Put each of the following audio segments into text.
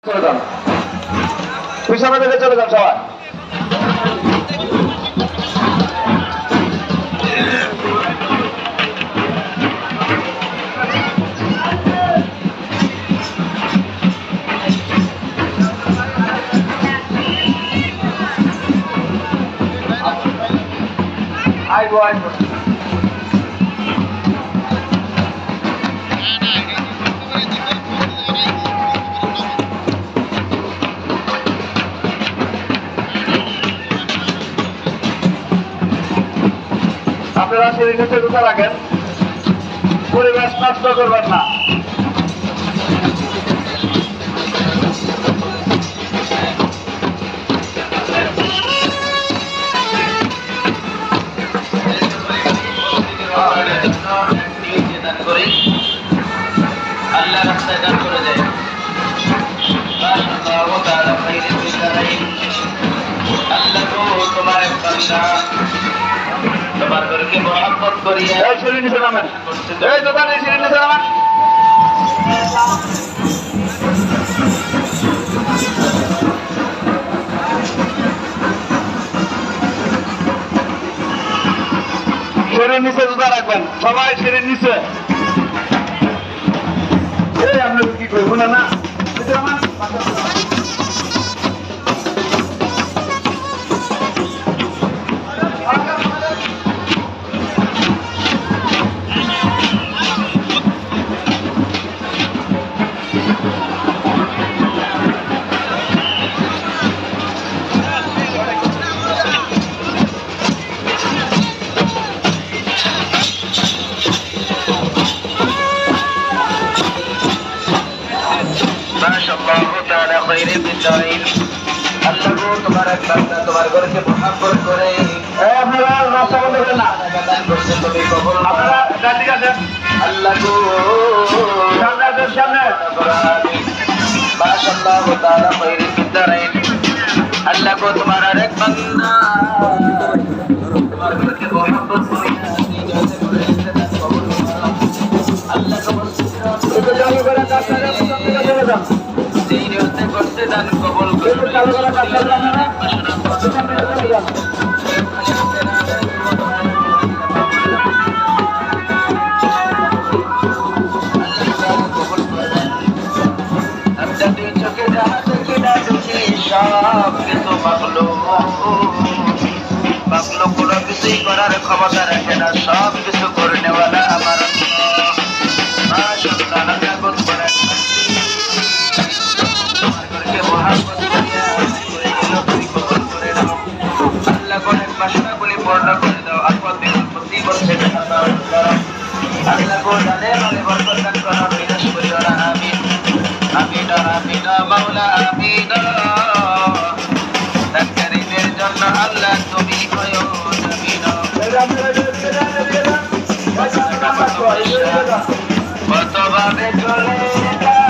চলে যান, পিছনে দিকে চলে যান সবাই। আইবো আইবো আপনারা সিঁড়ি নিচে জুতা রাখেন, পরিবেশ নষ্ট করবেন না। আল্লাহ রাস্তায় দান করে দেয়। আল্লাহ তোমার এক বান্দা তোমার ঘরকে মহব্বত করিয়া সিঁড়ি নিচে নামেন, এই দোকান সিঁড়ি নিচে নামেন। সিঁড়ির নিচে জুতা রাখবেন সবাই, সিঁড়ির নিচে। এই আপনি কি করবো না না তোমার এক বান্দা তোমার ঘরকে মহব্বত করে আপনারা রাস্তা বন্ধ করেন না, তুমি কবল আপনারা ঠিক আছে। আল্লাহ গো সামনে মাশাআল্লাহ তাআলা খায়রে বিদারাইন। আল্লাহ গো তোমার এক বান্দা তোমার ঘরকে মহব্বত করে কবল আল্লাহ কবল করে চালু করে কাজটা চলে যান। সেই নিয়তে করতে দান কবল করে চালু করা কাজটা আপনারা কোনো কিছুই করার ক্ষমতা রাখে না, সব কিছু করে নেওয়ালা আমার বাসনাগুলি বর্ণনা করে দাও। আপদ বিপত্তি বলছে আল্লাহ গো জানে মানে বরকত দান করো, বিনাশ করিও না। আমিন আমিন আমিন মাওলা আমিন। তাকরীমের জন্য আল্লাহ তুমি কয়ো জামিন। কতভাবে চলে যায়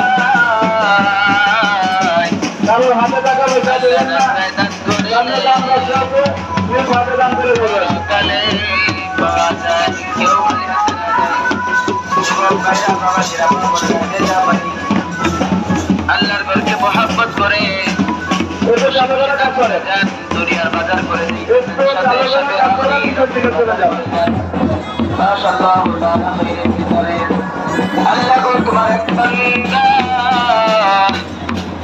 কারো হাতে টাকা পয়সা দেন না, দান করে কালে বাজার কেউ আল্লাহর ঘরকে মহব্বত করে দুনিয়ার বাজার করে আল্লাহ তোমার এক বান্দা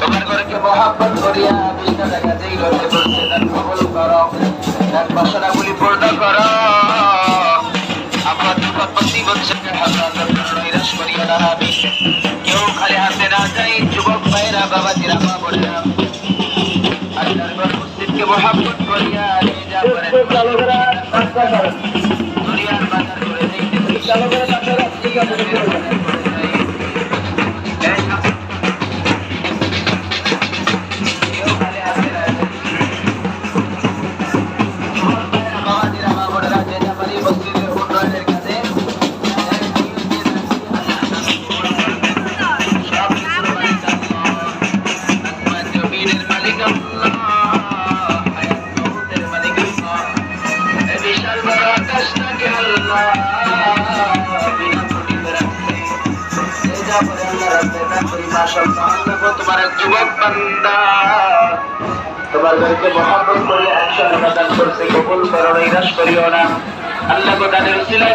তোমার ঘরকে মহব্বত করিয়া 20 টাকা যেই রয়েছে বলছে তার কবল করো, তার বাসনাগুলি পূর্ণ করো। আমার বিপত্তি বলছে নিরাশ করিয়া না। আমি কেউ খালি হাতে না যাই, যুবক ভাইরা বাবাজিরা মা বোনেরা আল্লাহর ঘর মসজিদকে মহব্বত করিয়া নিয়ে যা করে দুনিয়ার বাজার করে না করে আল্লাহ রাস্তায় দান করি মাশাআল্লাহ। আল্লাহ গো তোমার এক যুবক বান্দা তোমার ঘরকে মহব্বত করে 100 টাকা দান করছে, কবুল করো, নিরাশ করিও না। আল্লাহ গো দানের উসিলায়